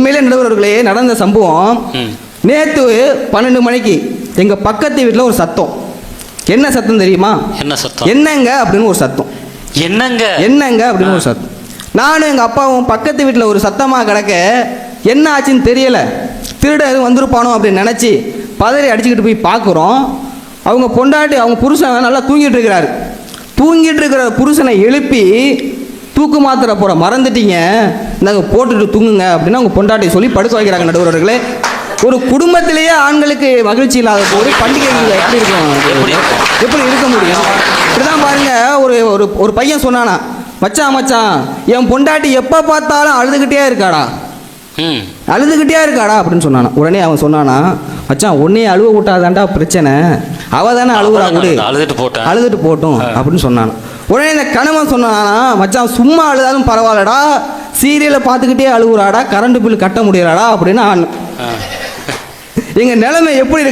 உண்மையிலே நடுவர்களே நடந்த சம்பவம். நேற்று 12 மணிக்கு எங்க பக்கத்து வீட்டில் ஒரு சத்தம். என்ன சத்தம் தெரியுமா? என்ன சத்தம்? என்னங்க அப்படின்னு ஒரு சத்தம். என்னங்க அப்படின்னு ஒரு சத்தம். நானும் எங்க அப்பாவும் பக்கத்து வீட்டில் ஒரு சத்தமா கிடக்க என்ன ஆச்சுன்னு தெரியல. திருட எதுவும் வந்திருப்பானோ அப்படின்னு நினைச்சு பதறி அடிச்சுக்கிட்டு போய் பார்க்குறோம். அவங்க பொண்டாட்டி அவங்க புருஷன் நல்லா தூங்கிட்டு இருக்கிறாரு. தூங்கிட்டு இருக்கிற புருஷனை எழுப்பி தூக்கு மாத்திரை போட மறந்துட்டீங்க, நாங்கள் போட்டுட்டு தூங்குங்க அப்படின்னு அவங்க பொண்டாட்டி சொல்லி படுக்க வைக்கிறாங்க. நடுவர்களே, ஒரு குடும்பத்திலேயே ஆண்களுக்கு மகிழ்ச்சி இல்லாத போது பண்டிகைகள் எப்படி இருக்கும்? எப்படி இருக்க முடியும்? இப்படிதான் பாருங்க. ஒரு பையன் சொன்னானா, மச்சான் மச்சான் என் பொண்டாட்டி எப்போ பார்த்தாலும் அழுதுகிட்டே இருக்காடா அப்படின்னு சொன்னானா. உடனே அவன் சொன்னானா, மச்சான் உன்னையே அழுவ விட்டாதான்டா பிரச்சனை, அவ தானே அழுகுறா, விடு, அழுதுட்டு போட்டும் அப்படின்னு சொன்னானா. உடனே இந்த கணவன் சொன்னானா, மச்சான் சும்மா அழுதாலும் பரவாயில்லடா, சீரியலை பார்த்துக்கிட்டே அழுகுறாடா, கரண்ட் பில் கட்ட முடியலாடா அப்படின்னு. எங்க நிலைமை எப்படி இருக்கு?